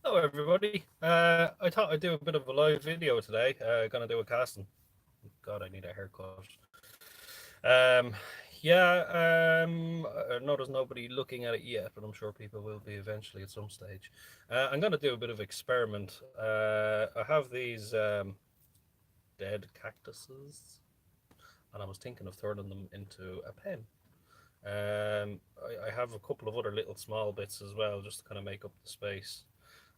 Hello, everybody. I thought I'd do a bit of a live video today. Gonna do a casting. God, I need a haircut. Um, I know there's nobody looking at it yet, but I'm sure people will be eventually at some stage. I'm gonna do a bit of experiment. I have these dead cactuses, and I was thinking of turning them into a pen. I have a couple of other little small bits as well, just to kind of make up the space.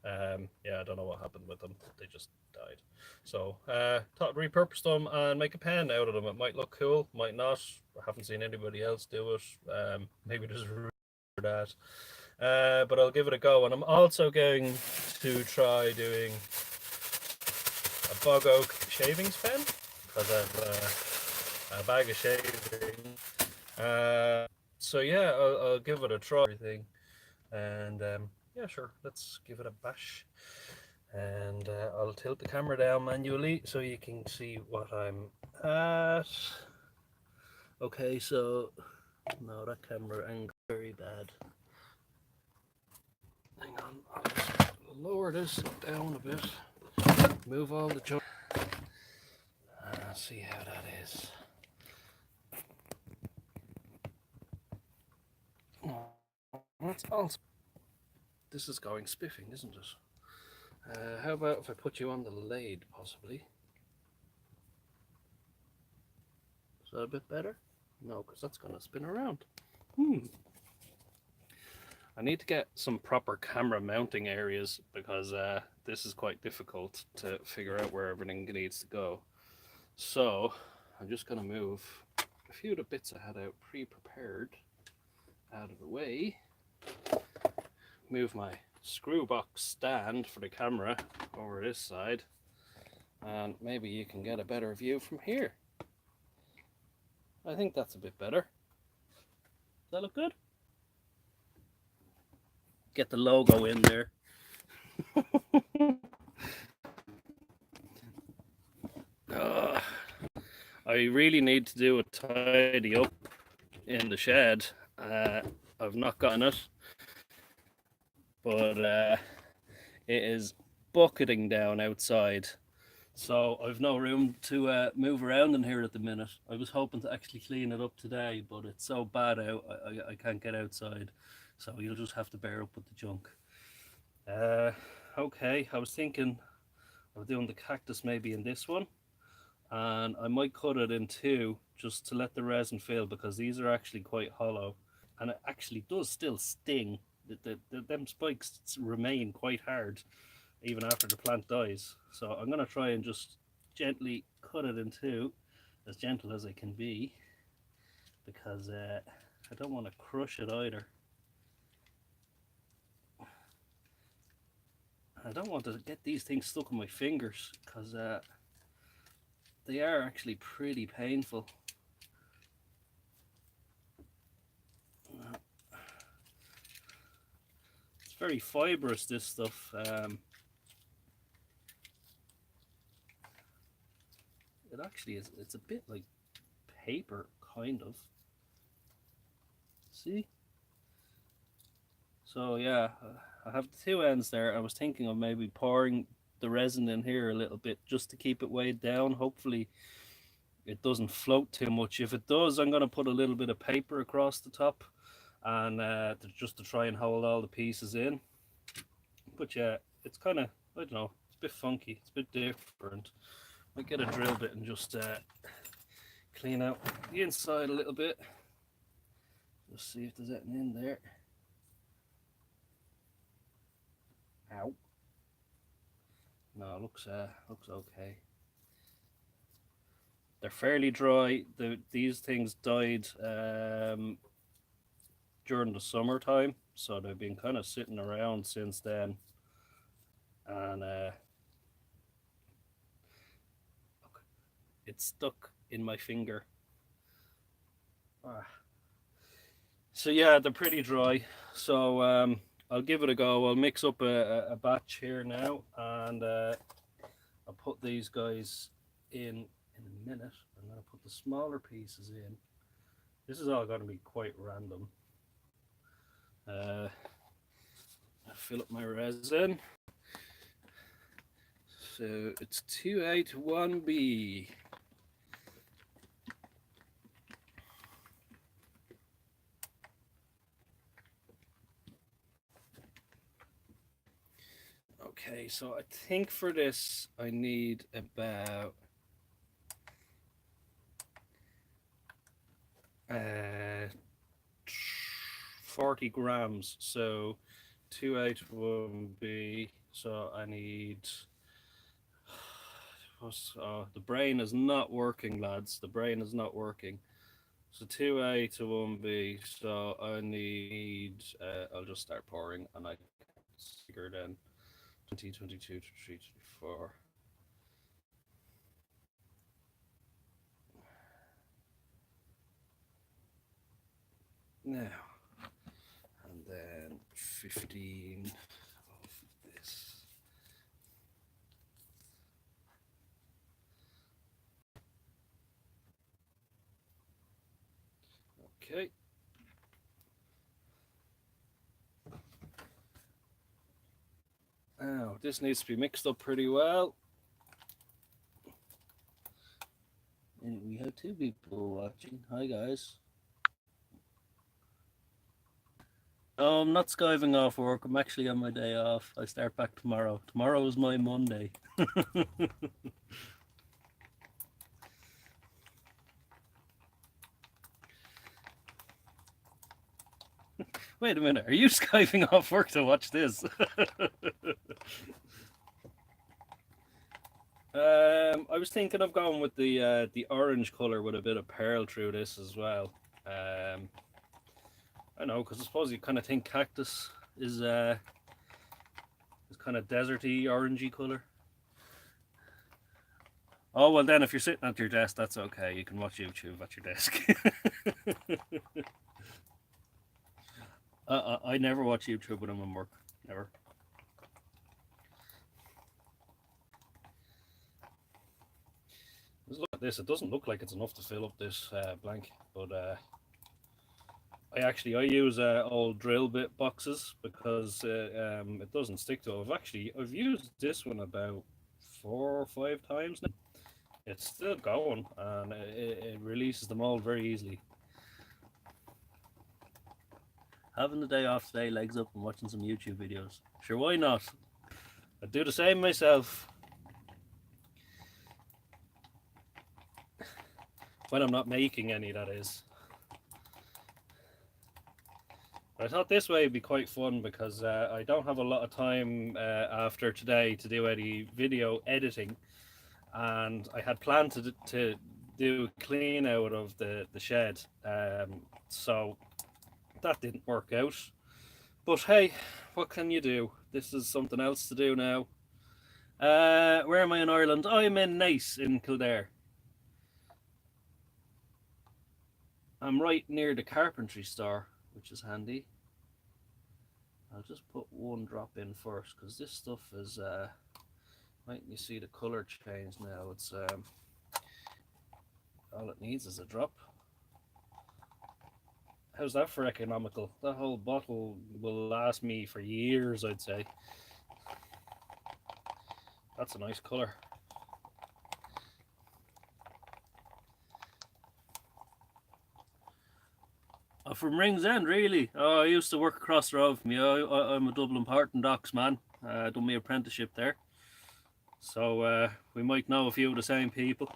Yeah, I don't know what happened with them. They just died. So thought I'd repurpose them and make a pen out of them. It might look cool, might not. I haven't seen anybody else do it. Maybe there's a room for that. But I'll give it a go. And I'm also going to try doing a bog oak shavings pen because I've a bag of shaving. So yeah, I'll give it a try. Everything. And yeah, sure, let's give it a bash. And I'll tilt the camera down manually so you can see what I'm at. Okay, so no, that camera angle very bad. Hang on, I'll just lower this down a bit. Move all the junk. See how that is. Oh, that's also. This is going spiffing, isn't it? How about if I put you on the lathe, possibly? Is that a bit better? No, because that's going to spin around. I need to get some proper camera mounting areas because this is quite difficult to figure out where everything needs to go. So I'm just going to move a few of the bits I had out pre-prepared out of the way. Move my screw box stand for the camera over this side, and maybe you can get a better view from here. I think that's a bit better. Does that look good? Get the logo in there. I really need to do a tidy up in the shed. I've not gotten it, but it is bucketing down outside. So I've no room to move around in here at the minute. I was hoping to actually clean it up today, but it's so bad out, I can't get outside. So you'll just have to bear up with the junk. Okay, I was thinking of doing the cactus maybe in this one. And I might cut it in two just to let the resin fill because these are actually quite hollow. And it actually does still sting. Them spikes remain quite hard even after the plant dies. So I'm going to try and just gently cut it in two, as gentle as I can be, because I don't want to crush it either. I don't want to get these things stuck in my fingers because they are actually pretty painful. It's very fibrous, this stuff. It actually is, it's a bit like paper, kind of. See? So yeah, I have the two ends there. I was thinking of maybe pouring the resin in here a little bit just to keep it weighed down. Hopefully it doesn't float too much. If it does, I'm going to put a little bit of paper across the top and just to try and hold all the pieces in. But yeah, it's kind of, I don't know, it's a bit funky, it's a bit different. Might get a drill bit and just clean out the inside a little bit. Just see if there's anything in there. Ow. No, it looks okay. They're fairly dry. These things died during the summertime, so they've been kind of sitting around since then. And look, it's stuck in my finger. So yeah, they're pretty dry. So I'll give it a go. I'll mix up a batch here now, and I'll put these guys in a minute. I'm going to put the smaller pieces in. This is all going to be quite random. Fill up my resin. So it's 2A to 1B. Okay, so I think for this I need about 40 grams. So 2A to 1B. So I need. The brain is not working, lads. The brain is not working. So 2A to 1B. So I need. I'll just start pouring, and I figure then 20, 22, 23, 24. Now, and then 15 of this. Okay. Now, this needs to be mixed up pretty well. And we have 2 people watching. Hi, guys. No, I'm not skiving off work. I'm actually on my day off. I start back tomorrow. Tomorrow is my Monday. Wait a minute. Are you skiving off work to watch this? I was thinking of going with the orange color with a bit of pearl through this as well. I know, because I suppose you kind of think cactus is kind of deserty, orangey color. Oh, well then if you're sitting at your desk, that's okay. You can watch YouTube at your desk. I never watch YouTube when I'm in work. Never. Let's look at this. It doesn't look like it's enough to fill up this blank, but I use old drill bit boxes because it doesn't stick to it. I've used this one about 4 or 5 times now. It's still going, and it releases the mold very easily. Having the day off today, legs up and watching some YouTube videos. Sure, why not? I'd do the same myself. When I'm not making any, that is. I thought this way would be quite fun because I don't have a lot of time after today to do any video editing, and I had planned to do clean out of the shed, so that didn't work out. But hey, what can you do? This is something else to do now. Where am I in Ireland? I'm in Naas in Kildare. I'm right near the carpentry store, which is handy. I'll just put 1 drop in first because this stuff is right, you see the color change now. It's all it needs is a drop. How's that for economical? That whole bottle will last me for years, I'd say. That's a nice color. Oh, from Ringsend, really? Oh, I used to work across the road from you. I'm a Dublin Port and Docks man. Done my apprenticeship there. So we might know a few of the same people.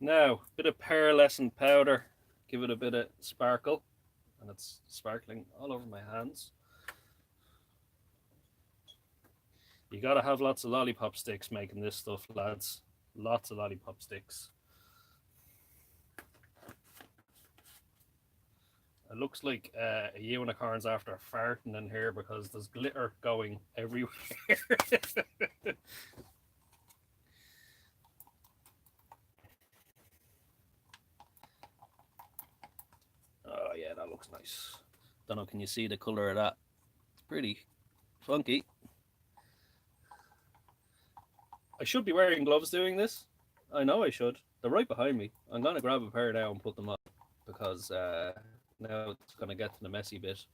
Now, bit of pearlescent powder. Give it a bit of sparkle. And it's sparkling all over my hands. You gotta have lots of lollipop sticks making this stuff, lads. Lots of lollipop sticks. It looks like a unicorn's after farting in here because there's glitter going everywhere. Oh yeah, that looks nice. Don't know, can you see the color of that? It's pretty funky. I should be wearing gloves doing this. I know I should. They're right behind me. I'm gonna grab a pair now and put them on because Now it's going to get to the messy bit.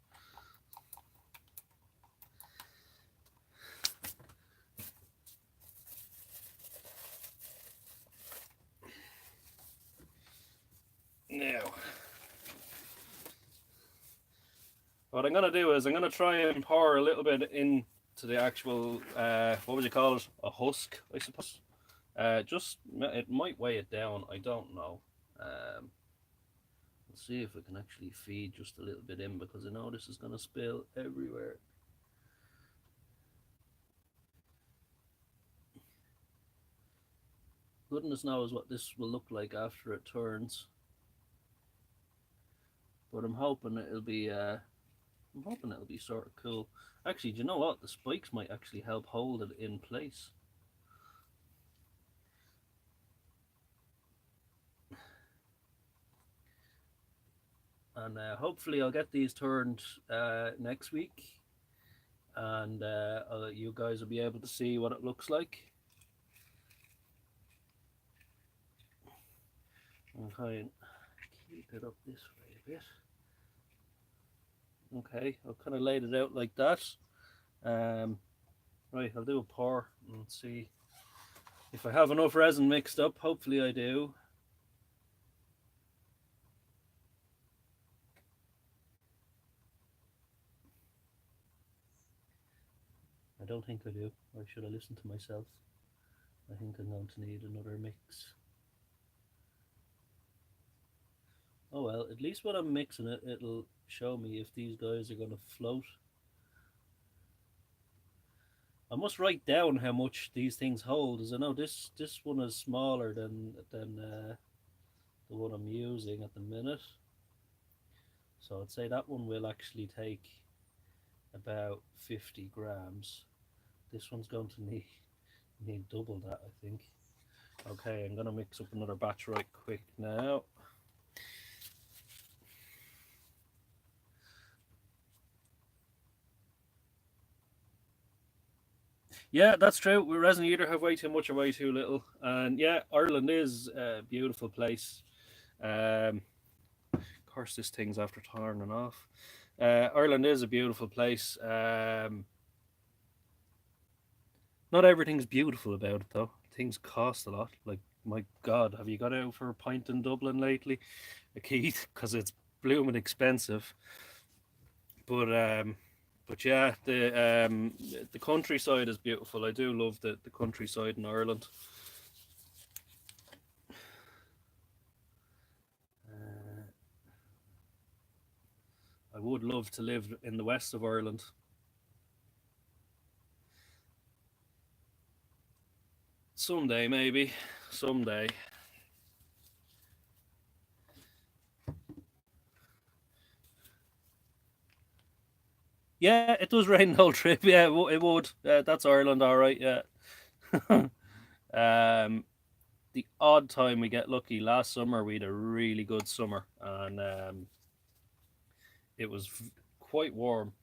Now, what I'm going to do is I'm going to try and pour a little bit into the actual, what would you call it? A husk, I suppose. Just, it might weigh it down, I don't know. Let's see if we can actually feed just a little bit in, because I know this is going to spill everywhere. Goodness knows what this will look like after it turns. But I'm hoping it'll be sort of cool. Actually, do you know what? The spikes might actually help hold it in place. And hopefully I'll get these turned next week, and you guys will be able to see what it looks like. I'll try and keep it up this way a bit. Okay, I've kind of laid it out like that. Right, I'll do a pour and see if I have enough resin mixed up. Hopefully I do. I don't think I do. Or should I listen to myself? I think I'm going to need another mix. Oh well, at least when I'm mixing it, it'll show me if these guys are going to float. I must write down how much these things hold, as I know this one is smaller than the one I'm using at the minute. So I'd say that one will actually take about 50 grams. This one's going to need double that, I think. Okay, I'm gonna mix up another batch right quick now. Yeah, that's true. We resin either have way too much or way too little. And yeah, Ireland is a beautiful place. Of course, this thing's after turning off. Ireland is a beautiful place. Not everything's beautiful about it though. Things cost a lot. Like, my God, have you got out for a pint in Dublin lately, Keith? Because it's blooming expensive. But yeah, the countryside is beautiful. I do love the countryside in Ireland. I would love to live in the west of Ireland. Someday, maybe. Someday. Yeah, it does rain the whole trip. Yeah, it would. That's Ireland, all right. Yeah. The odd time we get lucky. Last summer we had a really good summer, and it was quite warm.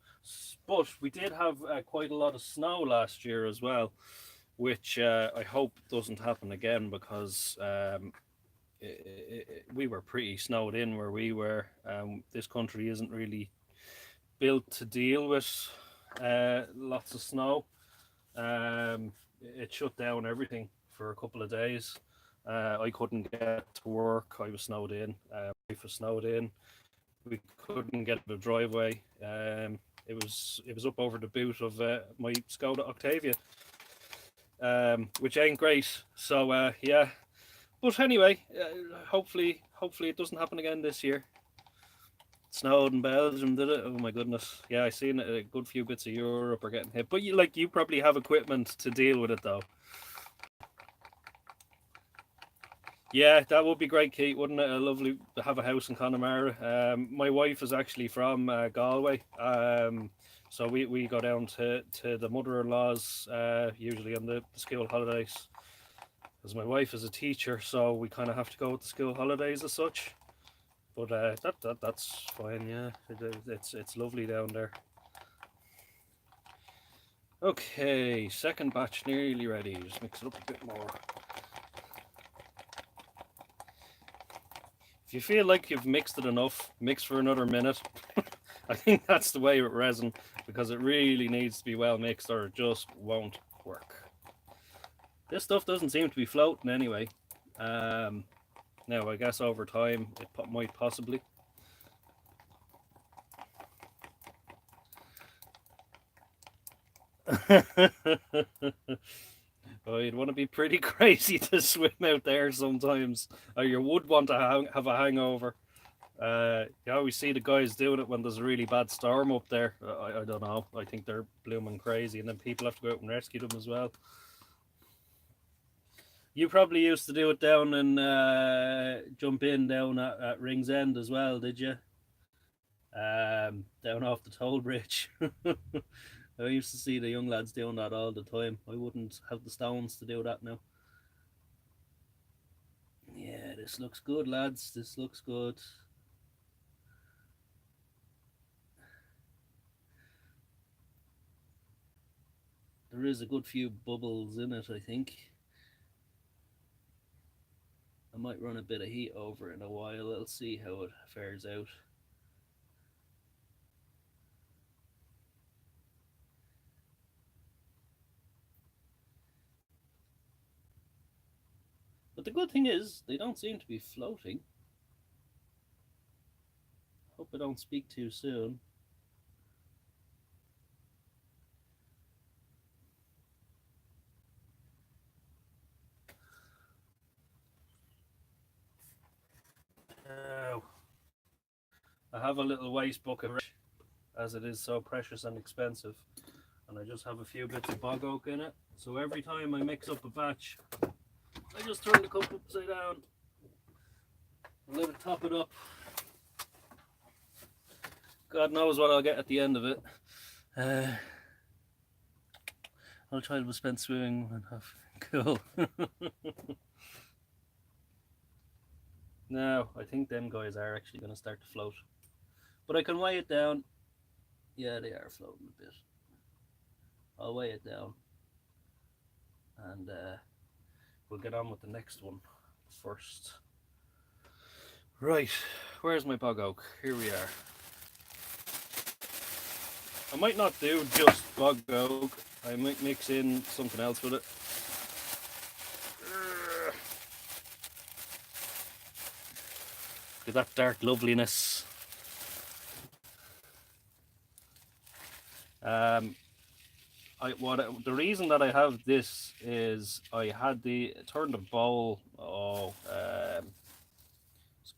But we did have quite a lot of snow last year as well, which I hope doesn't happen again, because we were pretty snowed in where we were. This country isn't really built to deal with lots of snow. It shut down everything for a couple of days. I couldn't get to work. I was snowed in. My wife was snowed in. We couldn't get the driveway. It was up over the boot of my Skoda Octavia, which ain't great. So yeah, but anyway, hopefully it doesn't happen again this year. It snowed in Belgium, did it? Oh my goodness! Yeah, I seen it. A good few bits of Europe are getting hit, but you probably have equipment to deal with it though. Yeah, that would be great, Kate, wouldn't it? Lovely to have a house in Connemara. My wife is actually from Galway, so we go down to the mother-in-law's usually on the school holidays. Because my wife is a teacher, so we kind of have to go with the school holidays as such. But that's fine. Yeah, it's lovely down there. Okay, second batch nearly ready. Just mix it up a bit more. If you feel like you've mixed it enough, mix for another minute. I think that's the way with resin, because it really needs to be well mixed or it just won't work. This stuff doesn't seem to be floating anyway. Now, I guess over time it might possibly. Oh, you'd want to be pretty crazy to swim out there sometimes, or you would want to have a hangover. You always see the guys doing it when there's a really bad storm up there. I don't know. I think they're blooming crazy, and then people have to go out and rescue them as well. You probably used to do it down and jump in down at Ringsend as well, did you? Down off the toll bridge. I used to see the young lads doing that all the time. I wouldn't have the stones to do that now. Yeah, this looks good, lads. This looks good. There is a good few bubbles in it, I think. I might run a bit of heat over it in a while. I'll see how it fares out. But the good thing is, they don't seem to be floating. Hope I don't speak too soon. I have a little waste bucket, as it is so precious and expensive, and I just have a few bits of bog oak in it. So every time I mix up a batch, I just turn the cup upside down and let it top it up. God knows what I'll get at the end of it. I'll try to spend swimming and have cool. Now, I think them guys are actually going to start to float. But I can weigh it down. Yeah, they are floating a bit. I'll weigh it down. And we'll get on with the next one first. Right, where's my bog oak? Here we are. I might not do just bog oak. I might mix in something else with it. Look at that dark loveliness. The reason that I have this is I had turned the bowl. It's a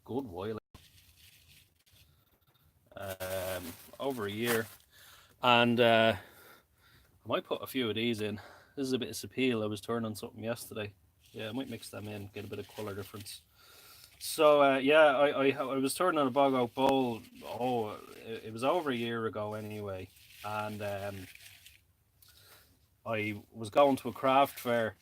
good while. Over a year, and I might put a few of these in. This is a bit of sapele. I was turning something yesterday. Yeah, I might mix them in, get a bit of colour difference. So yeah, I was turning on a bog oak bowl. It was over a year ago anyway, and I was going to a craft fair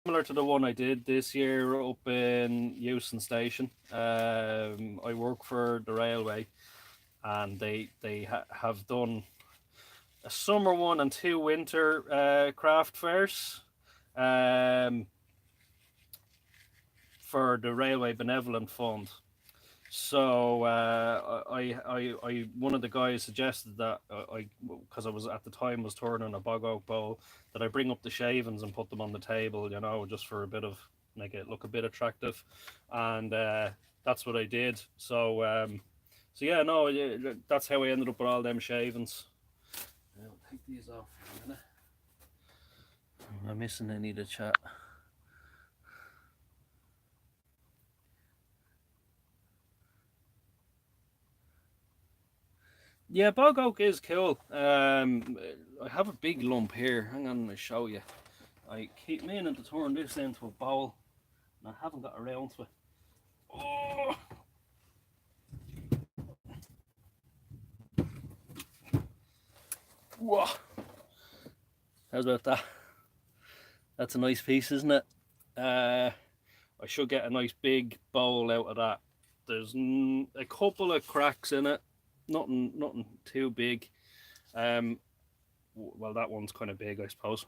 similar to the one I did this year up in Euston Station. I work for the railway, and they have done a summer one and 2 winter craft fairs for the Railway Benevolent Fund. So I one of the guys suggested that because I was at the time was turning a bog oak bowl, that I bring up the shavings and put them on the table, you know, just for a bit of, make it look a bit attractive, and that's what I did. So so yeah, no, that's how I ended up with all them shavings. I'll take these off for a minute. Am I missing any of the chat? Yeah, bog oak is cool. I have a big lump here. Hang on, I'll show you. I keep meaning to turn this into a bowl, and I haven't got around to it. Oh! Whoa! How's about that? That's a nice piece, isn't it? I should get a nice big bowl out of that. There's a couple of cracks in it. Nothing too big. Well, that one's kind of big, I suppose.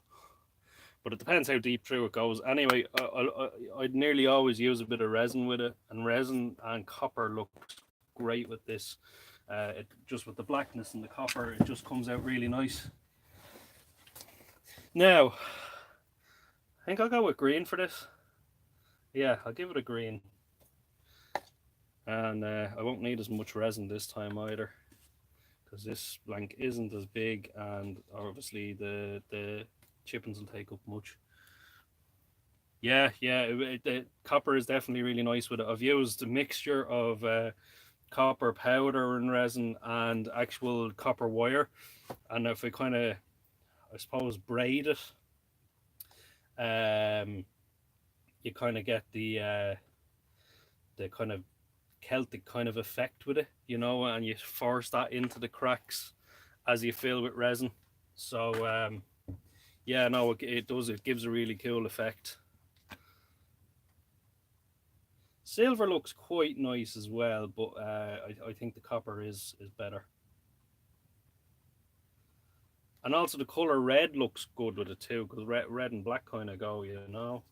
but it depends how deep through it goes. Anyway, I'd nearly always use a bit of resin with it, and resin and copper looks great with this. It just with the blackness and the copper, it just comes out really nice. Now, I think I'll go with green for this. Yeah, I'll give it a green. And I won't need as much resin this time either, because this blank isn't as big, and obviously the chippings will take up much. Yeah, the copper is definitely really nice with it. I've used a mixture of copper powder and resin and actual copper wire, and if I kind of, I suppose, braid it, you kind of get the kind of Celtic kind of effect with it, you know, and you force that into the cracks as you fill with resin. So yeah, no, it does. It gives a really cool effect. Silver looks quite nice as well, but I think the copper is better. And also the color red looks good with it too, because red and black kind of go, you know.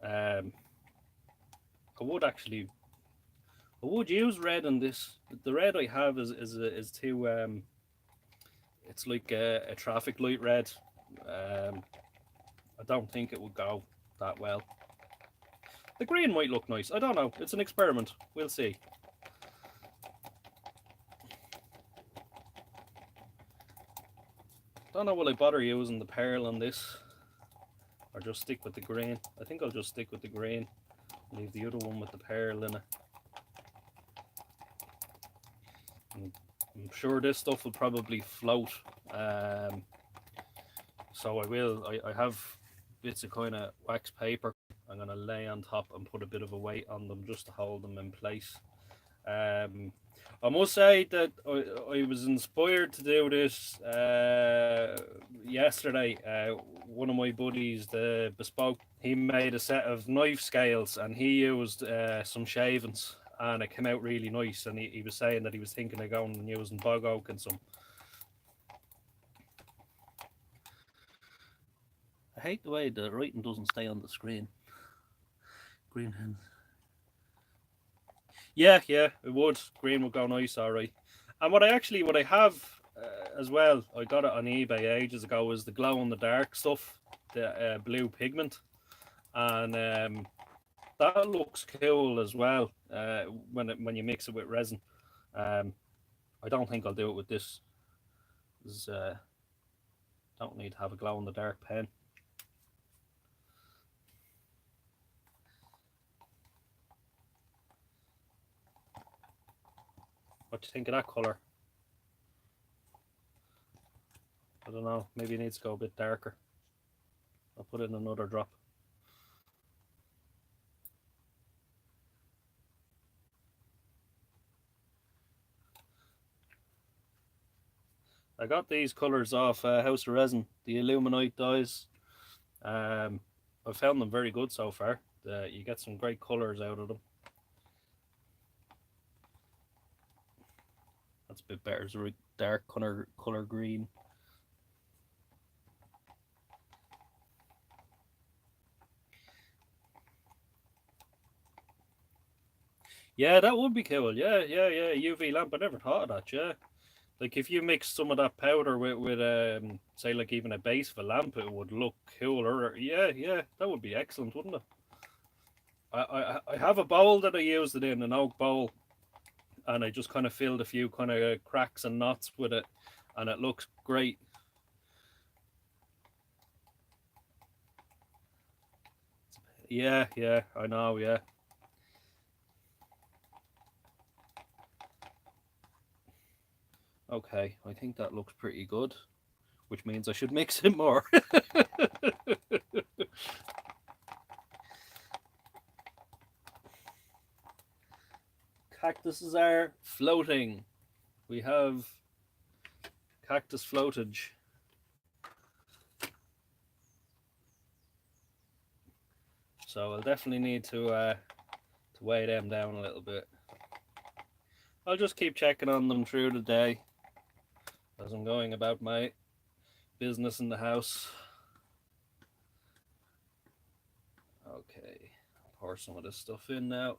I would use red on this. The red I have is too it's like a traffic light red. I don't think it would go that well. The green might look nice. I don't know. It's an experiment. We'll see. Don't know will I bother using the pearl on this, or just stick with the green. I think I'll just stick with the green. Leave the other one with the pearl in it. I'm sure this stuff will probably float. So I will. I have bits of kind of wax paper I'm going to lay on top and put a bit of a weight on them just to hold them in place. I must say that I was inspired to do this yesterday. One of my buddies, the Bespoke, he made a set of knife scales and he used some shavings, and it came out really nice. And he was saying that he was thinking of going and using bog oak and some. I hate the way the writing doesn't stay on the screen. Green hands. Yeah, it would. Green would go nice, all right. And what I have as well, I got it on eBay ages ago, is the glow in the dark stuff, the blue pigment, and that looks cool as well when you mix it with resin. I don't think I'll do it with this. Don't need to have a glow in the dark pen. What do you think of that colour? I don't know, maybe it needs to go a bit darker. I'll put in another drop. I got these colours off House of Resin, the Illuminite dyes. I've found them very good so far. You get some great colours out of them. That's a bit better. It's a dark colour green. Yeah, that would be cool. Yeah. UV lamp. I never thought of that. Yeah, like if you mix some of that powder with say like even a base of a lamp, it would look cooler. Yeah, that would be excellent, wouldn't it? I have a bowl that I used it in, an oak bowl, and I just kind of filled a few kind of cracks and knots with it, and it looks great. Yeah, I know, yeah. Okay, I think that looks pretty good, which means I should mix it more. Cactuses are floating. We have cactus floatage. So I'll definitely need to weigh them down a little bit. I'll just keep checking on them through the day. as I'm going about my business in the house. Okay, I'll pour some of this stuff in now.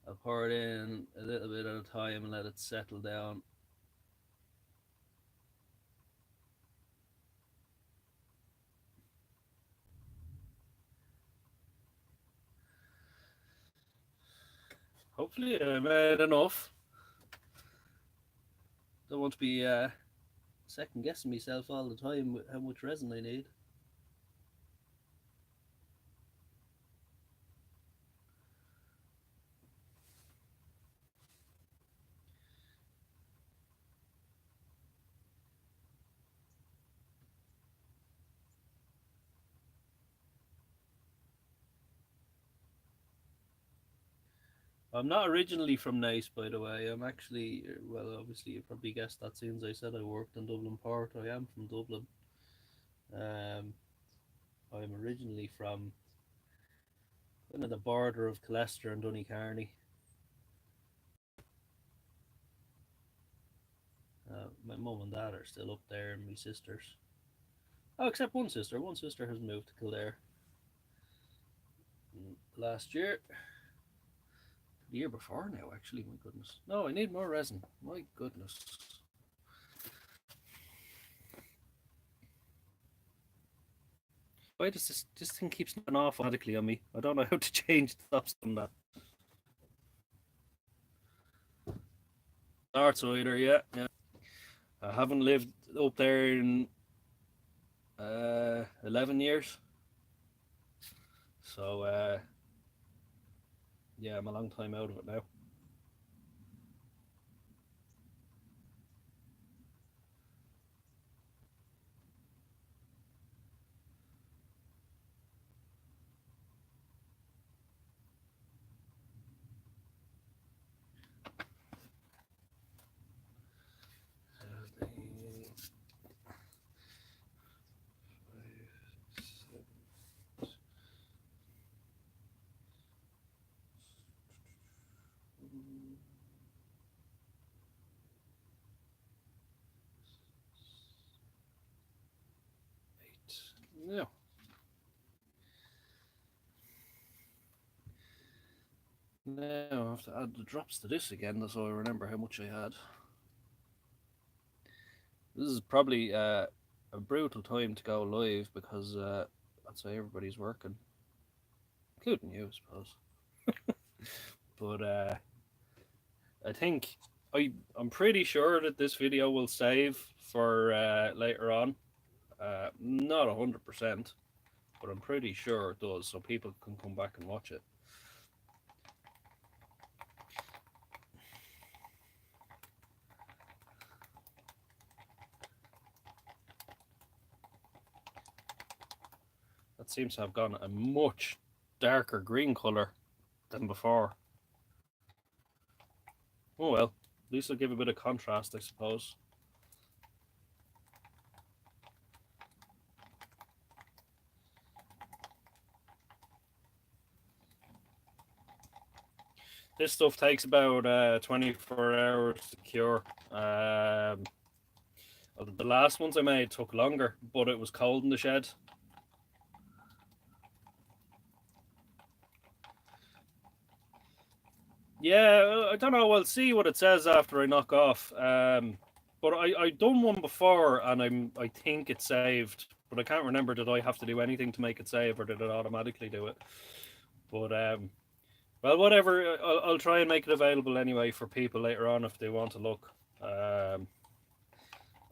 I'll pour it in a little bit at a time and let it settle down. Hopefully I made enough. Don't want to be second guessing myself all the time with how much resin I need. I'm not originally from Nice, by the way. I'm actually, well, obviously you probably guessed that since I said I worked in Dublin Port. I am from Dublin. I'm originally from kind of the border of Colester and Donecarney. My mum and dad are still up there, and my sisters. Oh, except one sister. One sister has moved to Kildare last year. The year before now, actually. My goodness. No, I need more resin. My goodness. Why does this thing keep snapping off automatically on me? I don't know how to change the stops on that. Northsider, yeah. I haven't lived up there in 11 years. So, yeah, I'm a long time out of it now. Yeah. Now I have to add the drops to this again so I remember how much I had. This is probably a brutal time to go live because that's why everybody's working, including you, I suppose. But I think I'm pretty sure that this video will save for later on. Not 100%, but I'm pretty sure it does, so people can come back and watch it. That seems to have gone a much darker green colour than before. Oh well, at least it'll give a bit of contrast, I suppose. This stuff takes about 24 hours to cure. The last ones I made took longer, but it was cold in the shed. Yeah, I don't know. I'll see what it says after I knock off. But I done one before, and I think it saved, but I can't remember. Did I have to do anything to make it save, or did it automatically do it? But well, whatever. I'll try and make it available anyway for people later on if they want to look. I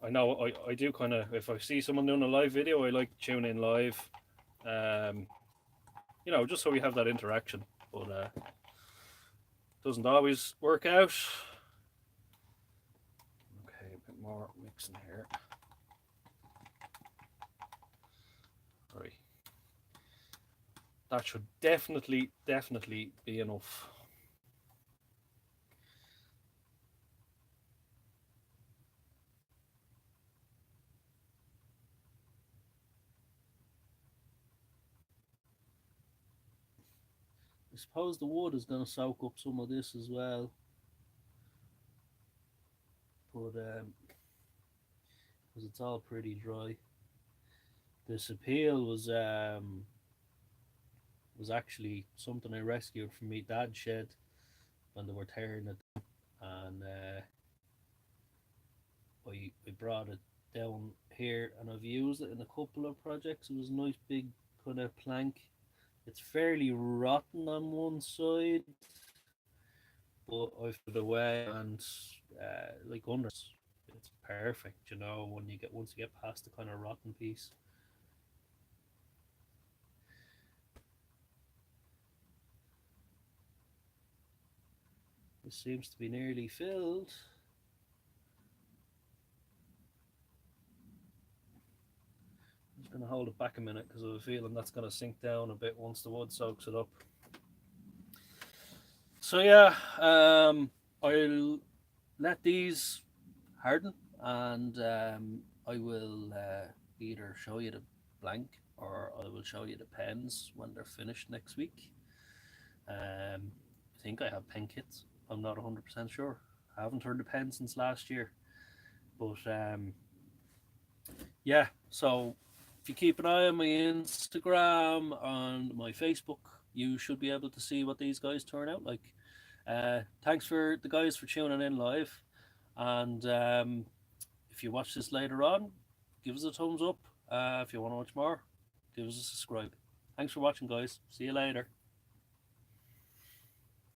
know I do kind of, if I see someone doing a live video, I like to tune in live. You know, just so we have that interaction. But doesn't always work out. Okay, a bit more mixing here. Right. That should definitely be enough. I suppose the wood is going to soak up some of this as well. But because it's all pretty dry. This appeal was actually something I rescued from my dad's shed when they were tearing it, and I brought it down here, and I've used it in a couple of projects. It was a nice big kind of plank. It's fairly rotten on one side, but I put it away, and like under it's perfect. When you get once you get past the kind of rotten piece. This seems to be nearly filled. I'm just going to hold it back a minute because I have a feeling that's going to sink down a bit once the wood soaks it up. So yeah, I'll let these harden, and I will either show you the blank or I will show you the pens when they're finished next week. I think I have pen kits. I'm not 100% sure. I haven't heard the pen since last year. But yeah, so if you keep an eye on my Instagram and my Facebook, you should be able to see what these guys turn out like. Thanks for the guys for tuning in live. And if you watch this later on, give us a thumbs up. If you want to watch more, give us a subscribe. Thanks for watching, guys. See you later.